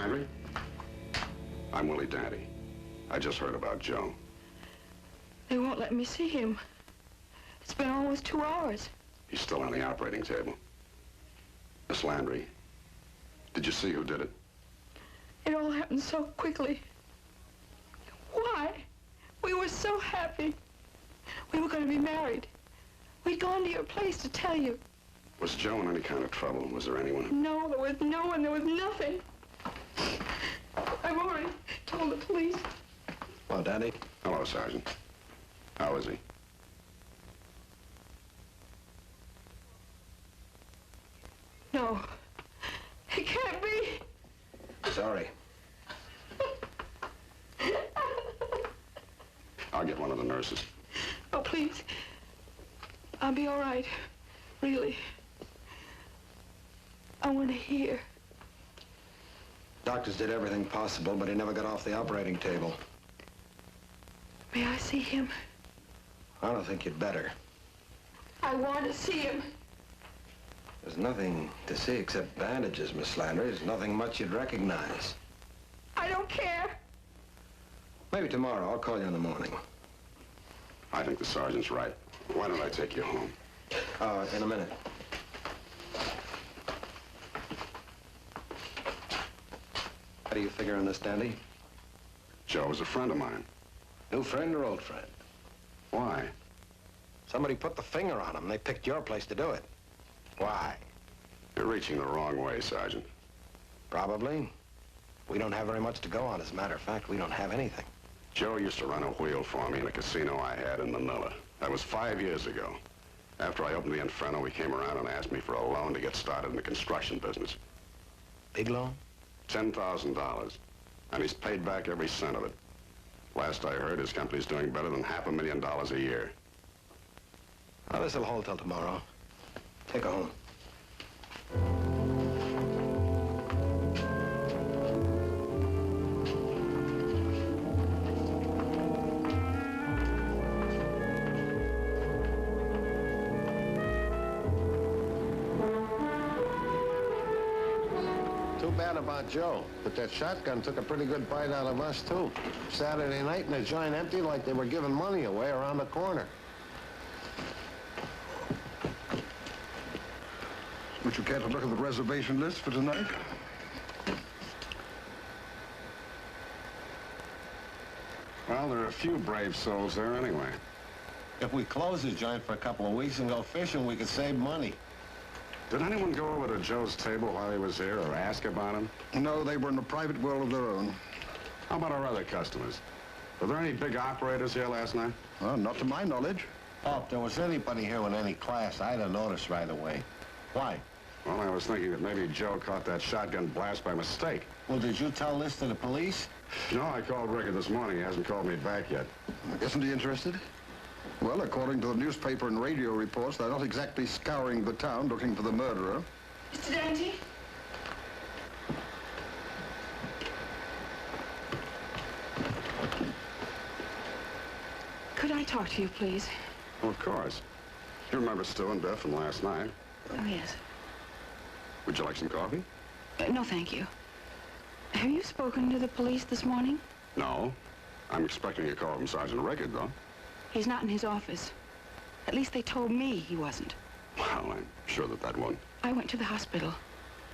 Landry? I'm Willie Dante. I just heard about Joe. They won't let me see him. It's been almost 2 hours. He's still on the operating table. Miss Landry, did you see who did it? It all happened so quickly. Why? We were so happy. We were going to be married. We'd gone to your place to tell you. Was Joe in any kind of trouble? Was there anyone? No, there was no one. There was nothing. I've already told the police. Hello, Dante. Hello, Sergeant. How is he? No. It can't be. Sorry. I'll get one of the nurses. Oh, please. I'll be all right. Really. I want to hear. Doctors did everything possible, but he never got off the operating table. May I see him? I don't think you'd better. I want to see him. There's nothing to see except bandages, Miss Landry. There's nothing much you'd recognize. I don't care. Maybe tomorrow. I'll call you in the morning. I think the sergeant's right. Why don't I take you home? In a minute. How do you figure on this, Dandy? Joe is a friend of mine. New friend or old friend? Why? Somebody put the finger on him. They picked your place to do it. Why? You're reaching the wrong way, Sergeant. Probably. We don't have very much to go on. As a matter of fact, we don't have anything. Joe used to run a wheel for me in a casino I had in Manila. That was 5 years ago. After I opened the Inferno, he came around and asked me for a loan to get started in the construction business. Big loan? $10,000. And he's paid back every cent of it. Last I heard, his company's doing better than $500,000 a year. Well, this'll hold till tomorrow. Take her home. Too bad about Joe, but that shotgun took a pretty good bite out of us, too. Saturday night, and the joint empty like they were giving money away around the corner. Would you care to look at the reservation list for tonight? Well, there are a few brave souls there anyway. If we close the joint for a couple of weeks and go fishing, we could save money. Did anyone go over to Joe's table while he was here or ask about him? No, they were in a private world of their own. How about our other customers? Were there any big operators here last night? Well, not to my knowledge. Oh, if there was anybody here in any class, I'd have noticed right away. Why? Well, I was thinking that maybe Joe caught that shotgun blast by mistake. Well, did you tell this to the police? No, I called Rickard this morning. He hasn't called me back yet. Isn't he interested? Well, according to the newspaper and radio reports, they're not exactly scouring the town looking for the murderer. Mr. Dante? Could I talk to you, please? Well, of course. You remember Stu and Beth from last night. Oh, yes. Would you like some coffee? No, thank you. Have you spoken to the police this morning? No. I'm expecting a call from Sergeant Rickard, though. He's not in his office. At least they told me he wasn't. Well, I'm sure that won't. I went to the hospital,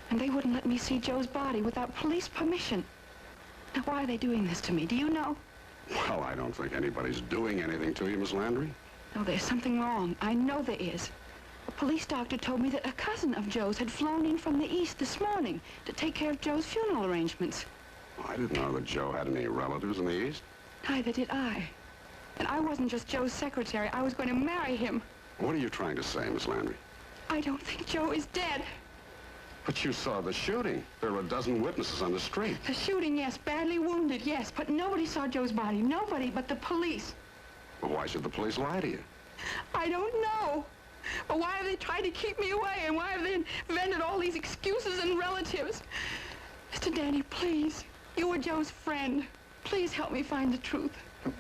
and they wouldn't let me see Joe's body without police permission. Now, why are they doing this to me? Do you know? Well, I don't think anybody's doing anything to you, Miss Landry. No, there's something wrong. I know there is. A police doctor told me that a cousin of Joe's had flown in from the east this morning to take care of Joe's funeral arrangements. Well, I didn't know that Joe had any relatives in the east. Neither did I. And I wasn't just Joe's secretary. I was going to marry him. What are you trying to say, Miss Landry? I don't think Joe is dead. But you saw the shooting. There were a dozen witnesses on the street. The shooting, yes. Badly wounded, yes. But nobody saw Joe's body. Nobody but the police. Well, why should the police lie to you? I don't know. But why have they tried to keep me away? And why have they invented all these excuses and relatives? Mr. Dante, please. You were Joe's friend. Please help me find the truth.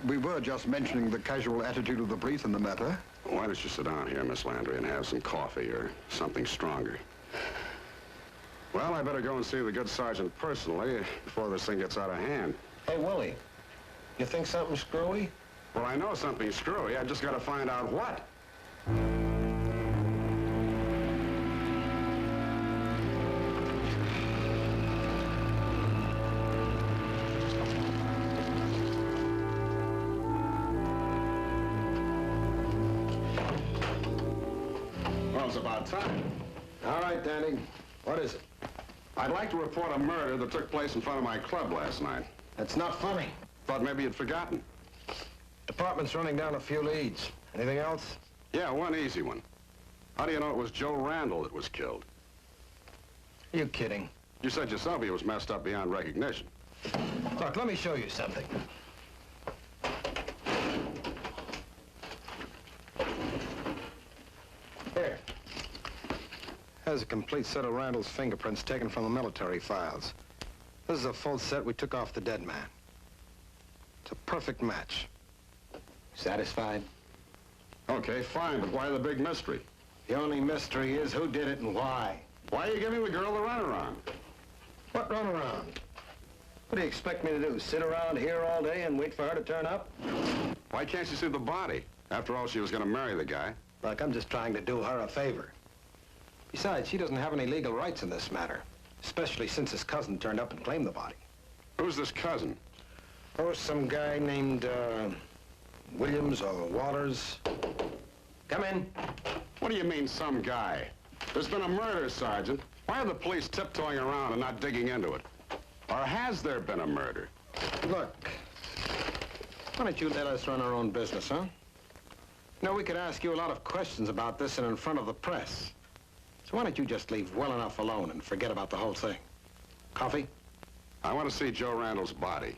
We were just mentioning the casual attitude of the police in the matter. Why don't you sit down here, Miss Landry, and have some coffee or something stronger? Well, I better go and see the good sergeant personally before this thing gets out of hand. Hey, Willie, you think something's screwy? Well, I know something's screwy. I just got to find out what. Well, it's about time. All right, Danny. What is it? I'd like to report a murder that took place in front of my club last night. That's not funny. Thought maybe you'd forgotten. Department's running down a few leads. Anything else? Yeah, one easy one. How do you know it was Joe Randall that was killed? Are you kidding? You said yourself he was messed up beyond recognition. Look, let me show you something. Here. There's a complete set of Randall's fingerprints taken from the military files. This is a full set we took off the dead man. It's a perfect match. Satisfied? Okay, fine, but why the big mystery? The only mystery is who did it and why. Why are you giving the girl the runaround? What runaround? What do you expect me to do? Sit around here all day and wait for her to turn up? Why can't you see the body? After all, she was going to marry the guy. Look, I'm just trying to do her a favor. Besides, she doesn't have any legal rights in this matter, especially since his cousin turned up and claimed the body. Who's this cousin? Oh, some guy named, Williams or Waters. Come in. What do you mean, some guy? There's been a murder, Sergeant. Why are the police tiptoeing around and not digging into it? Or has there been a murder? Look, why don't you let us run our own business, huh? You know, we could ask you a lot of questions about this and in front of the press. So why don't you just leave well enough alone and forget about the whole thing? Coffee? I want to see Joe Randall's body.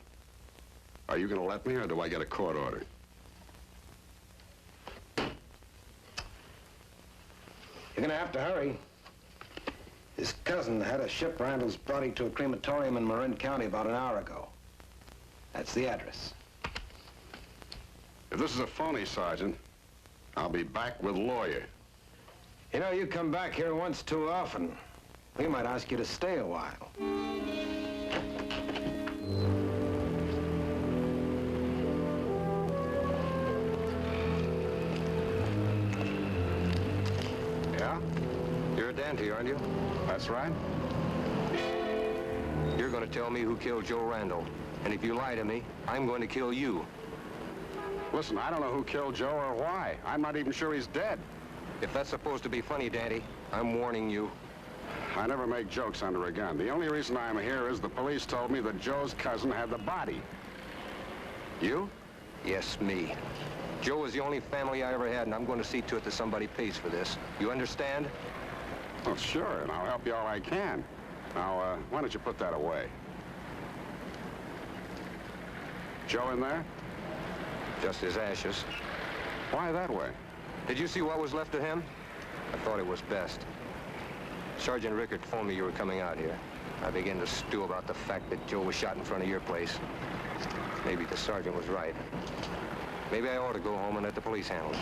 Are you going to let me, or do I get a court order? You're gonna have to hurry. His cousin had to ship Randall's body to a crematorium in Marin County about an hour ago. That's the address. If this is a phony, Sergeant, I'll be back with lawyer. You know, you come back here once too often. We might ask you to stay a while. Yeah? You're Dante, aren't you? That's right. You're going to tell me who killed Joe Randall. And if you lie to me, I'm going to kill you. Listen, I don't know who killed Joe or why. I'm not even sure he's dead. If that's supposed to be funny, Dante, I'm warning you. I never make jokes under a gun. The only reason I'm here is the police told me that Joe's cousin had the body. You? Yes, me. Joe was the only family I ever had, and I'm going to see to it that somebody pays for this. You understand? Well, sure, and I'll help you all I can. Now, why don't you put that away? Joe in there? Just his ashes. Why that way? Did you see what was left of him? I thought it was best. Sergeant Rickard phoned me you were coming out here. I began to stew about the fact that Joe was shot in front of your place. Maybe the sergeant was right. Maybe I ought to go home and let the police handle it.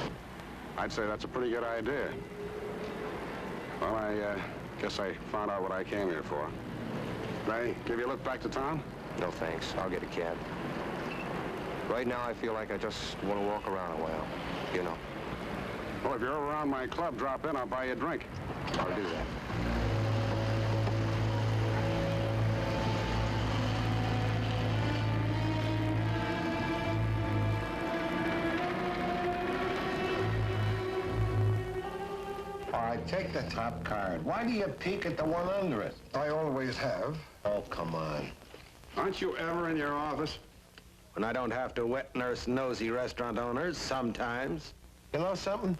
I'd say that's a pretty good idea. Well, I guess I found out what I came here for. Can I give you a look back to town? No, thanks. I'll get a cab. Right now, I feel like I just want to walk around a while. You know. Well, if you're around my club, drop in. I'll buy you a drink. I'll do that. All right, take the top card. Why do you peek at the one under it? I always have. Oh, come on. Aren't you ever in your office? When I don't have to wet nurse nosy restaurant owners, sometimes. You know something?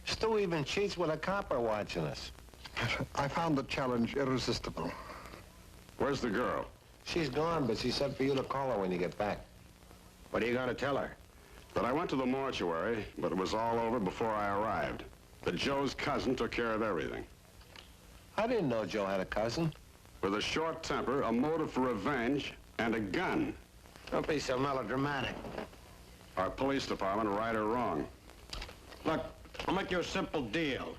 Stu even cheats with a copper watching us. I found the challenge irresistible. Where's the girl? She's gone, but she said for you to call her when you get back. What are you going to tell her? That I went to the mortuary, but it was all over before I arrived. That Joe's cousin took care of everything. I didn't know Joe had a cousin. With a short temper, a motive for revenge, and a gun. Don't be so melodramatic. Our police department, right or wrong. Look, I'll make you a simple deal.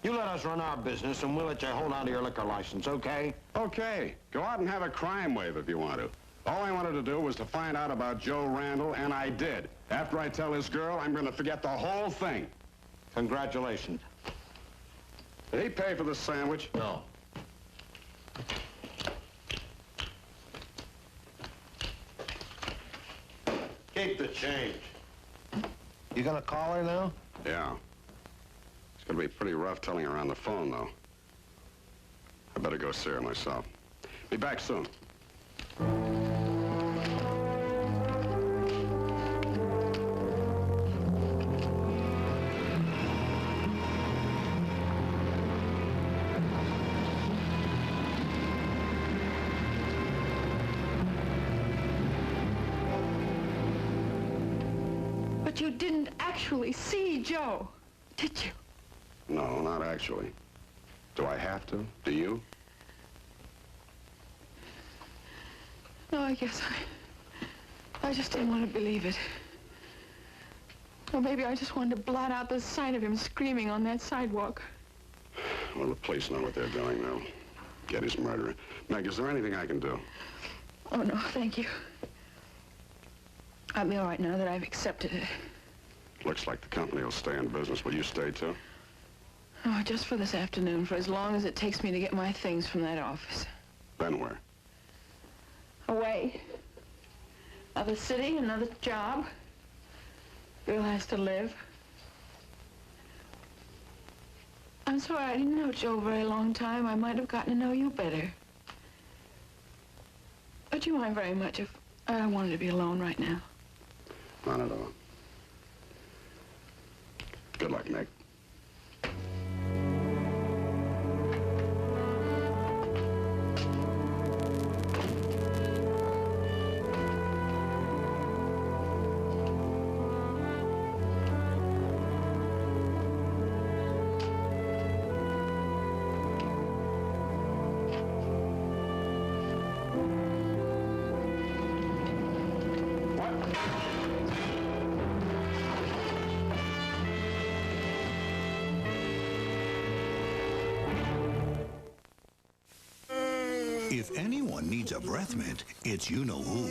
You let us run our business, and we'll let you hold on to your liquor license, okay? Okay, go out and have a crime wave if you want to. All I wanted to do was to find out about Joe Randall, and I did. After I tell this girl, I'm going to forget the whole thing. Congratulations. Did he pay for the sandwich? No. Keep the change. You gonna call her now? Yeah. It's going to be pretty rough telling her on the phone, though. I better go see her myself. Be back soon. But you didn't actually see Joe, did you? No, not actually. Do I have to? Do you? No, I guess I just didn't want to believe it. Or maybe I just wanted to blot out the sight of him screaming on that sidewalk. Well, the police know what they're doing. They'll get his murderer. Meg, is there anything I can do? Oh, no, thank you. I'll be all right now that I've accepted it. Looks like the company will stay in business. Will you stay, too? Oh, just for this afternoon, for as long as it takes me to get my things from that office. Then where? Away. Another city, another job. Girl has to live. I'm sorry I didn't know Joe a very long time. I might have gotten to know you better. Would you mind very much if I wanted to be alone right now? Not at all. Good luck, Meg. If anyone needs a breath mint, it's you-know-who.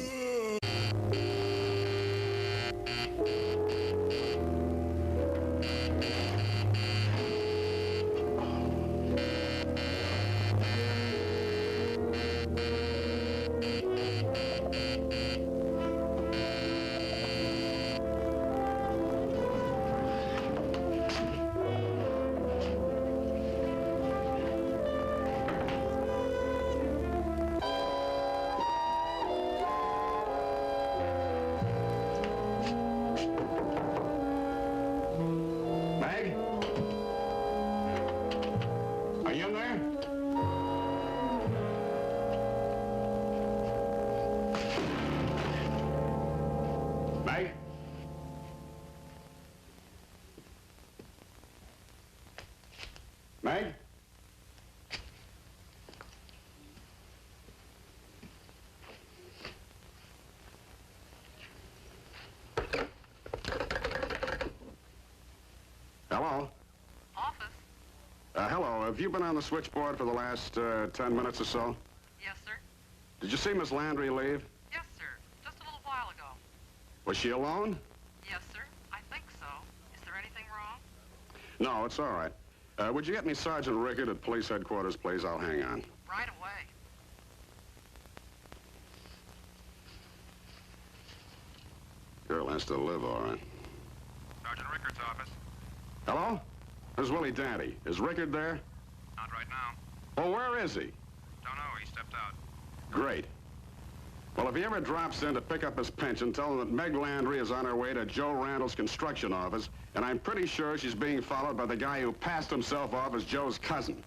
Meg? Are you in there? Meg? Meg? Hello? Office? Hello. Have you been on the switchboard for the last 10 minutes or so? Yes, sir. Did you see Miss Landry leave? Yes, sir. Just a little while ago. Was she alone? Yes, sir. I think so. Is there anything wrong? No, it's all right. Would you get me Sergeant Rickard at police headquarters, please? I'll hang on. Right away. Girl has to live, all right. Sergeant Rickard's office. Hello? This is Willie Dante. Is Rickard there? Not right now. Well, where is he? Don't know. He stepped out. Great. Well, if he ever drops in to pick up his pension, tell him that Meg Landry is on her way to Joe Randall's construction office, and I'm pretty sure she's being followed by the guy who passed himself off as Joe's cousin.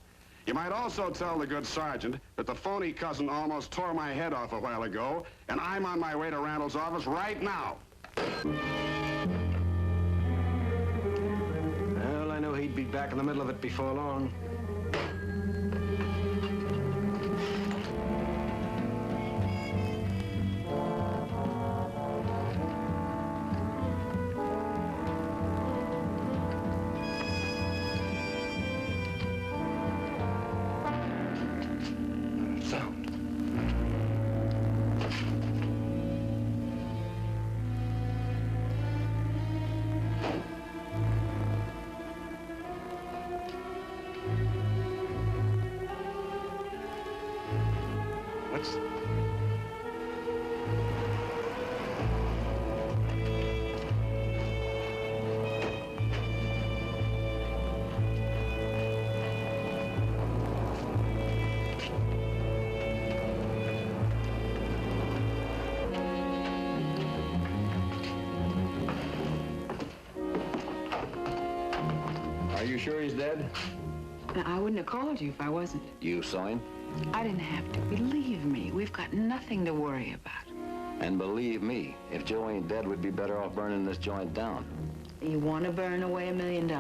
You might also tell the good sergeant that the phony cousin almost tore my head off a while ago, and I'm on my way to Randall's office right now. Well, I knew he'd be back in the middle of it before long. That's... Are you sure he's dead? I wouldn't have called you if I wasn't. You saw him? I didn't have to. Believe me, we've got nothing to worry about. And believe me, if Joe ain't dead, we'd be better off burning this joint down. You want to burn away $1 million?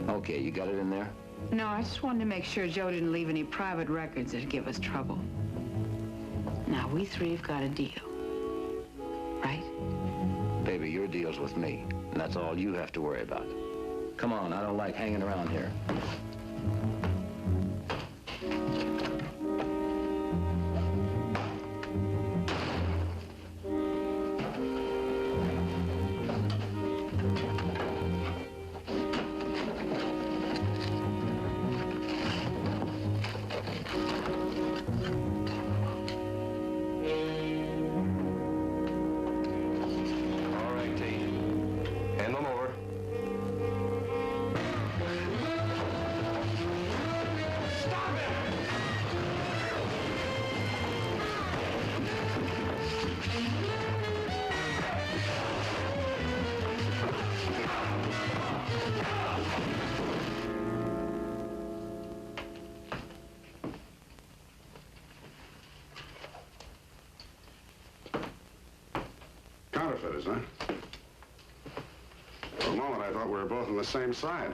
Okay, you got it in there? No, I just wanted to make sure Joe didn't leave any private records that'd give us trouble. Now, we three have got a deal. Right? Baby, your deal's with me, and that's all you have to worry about. Come on, I don't like hanging around here. All right, T. Hand them over. Counterfeiters, huh? For a moment, I thought we were both on the same side.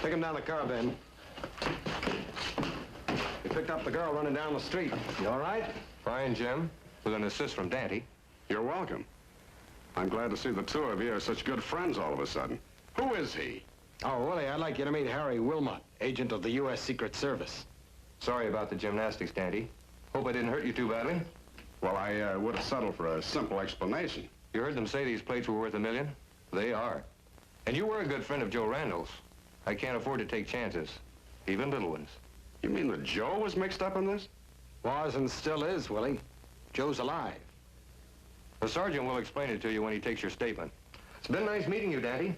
Take him down the car, Ben. We picked up the girl running down the street. You all right? Fine, Jim. With an assist from Dante. You're welcome. I'm glad to see the two of you are such good friends all of a sudden. Who is he? Oh, Willie, I'd like you to meet Harry Wilmot, agent of the U.S. Secret Service. Sorry about the gymnastics, Dante. Hope I didn't hurt you too badly. Well, I would have settled for a simple explanation. You heard them say these plates were worth $1 million? They are. And you were a good friend of Joe Randall's. I can't afford to take chances, even little ones. You mean that Joe was mixed up in this? Was and still is, Willie. Joe's alive. The sergeant will explain it to you when he takes your statement. It's been nice meeting you, Daddy.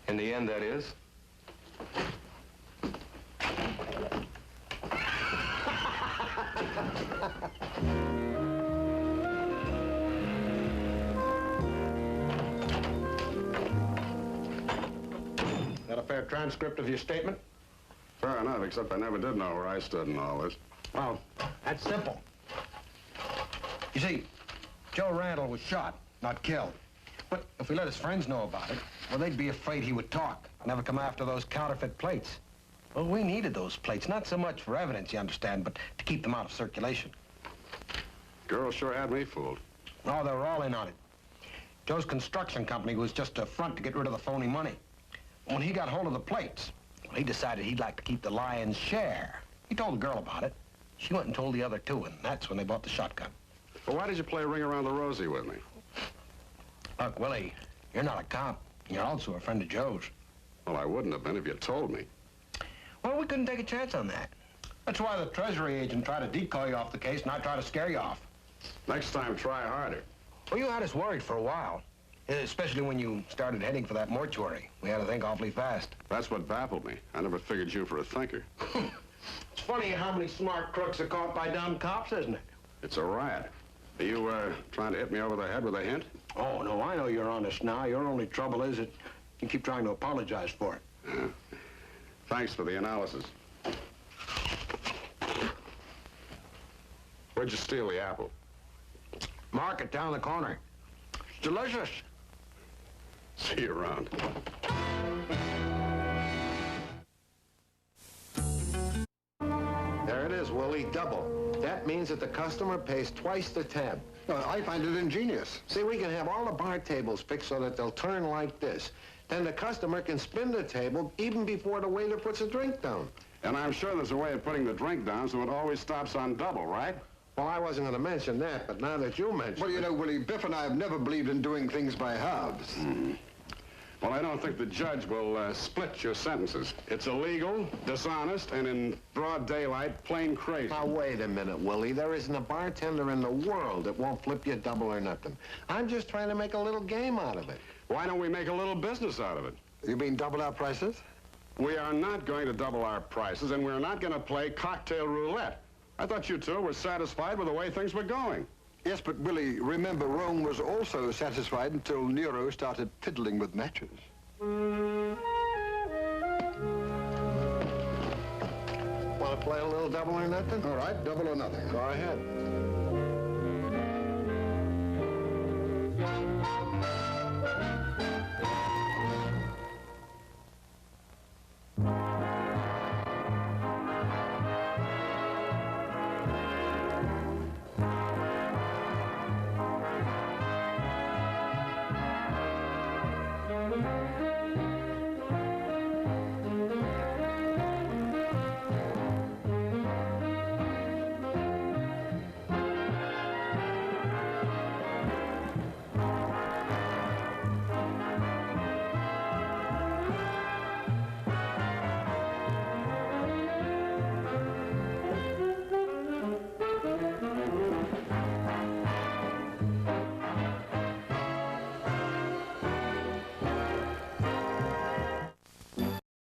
In the end, that is. That a fair transcript of your statement? Fair enough, except I never did know where I stood in all this. Well, that's simple. You see, Joe Randall was shot, not killed. But if we let his friends know about it, well, they'd be afraid he would talk, never come after those counterfeit plates. Well, we needed those plates, not so much for evidence, you understand, but to keep them out of circulation. Girl sure had me fooled. Oh, they were all in on it. Joe's construction company was just a front to get rid of the phony money. When he got hold of the plates, well, he decided he'd like to keep the lion's share. He told the girl about it. She went and told the other two, and that's when they bought the shotgun. Well, why did you play Ring Around the Rosie with me? Look, Willie, you're not a cop. You're also a friend of Joe's. Well, I wouldn't have been if you told me. Well, we couldn't take a chance on that. That's why the Treasury agent tried to decoy you off the case, and I tried to scare you off. Next time, try harder. Well, you had us worried for a while, especially when you started heading for that mortuary. We had to think awfully fast. That's what baffled me. I never figured you for a thinker. It's funny how many smart crooks are caught by dumb cops, isn't it? It's a riot. Are you, trying to hit me over the head with a hint? Oh, no, I know you're honest now. Your only trouble is that you keep trying to apologize for it. Thanks for the analysis. Where'd you steal the apple? Market down the corner. It's delicious. See you around. There it is, Willie, double. That means that the customer pays twice the tab. I find it ingenious. See, we can have all the bar tables fixed so that they'll turn like this. Then the customer can spin the table even before the waiter puts a drink down. And I'm sure there's a way of putting the drink down so it always stops on double, right? Well, I wasn't going to mention that, but now that you mention Well, you it... know, Willie, Biff and I have never believed in doing things by halves. Well, I don't think the judge will split your sentences. It's illegal, dishonest, and in broad daylight, plain crazy. Now, wait a minute, Willie. There isn't a bartender in the world that won't flip you double or nothing. I'm just trying to make a little game out of it. Why don't we make a little business out of it? You mean double our prices? We are not going to double our prices, and we're not going to play cocktail roulette. I thought you two were satisfied with the way things were going. Yes, but Willie, remember Rome was also satisfied until Nero started fiddling with matches. Want to play a little double or nothing? All right, double or nothing. Go ahead.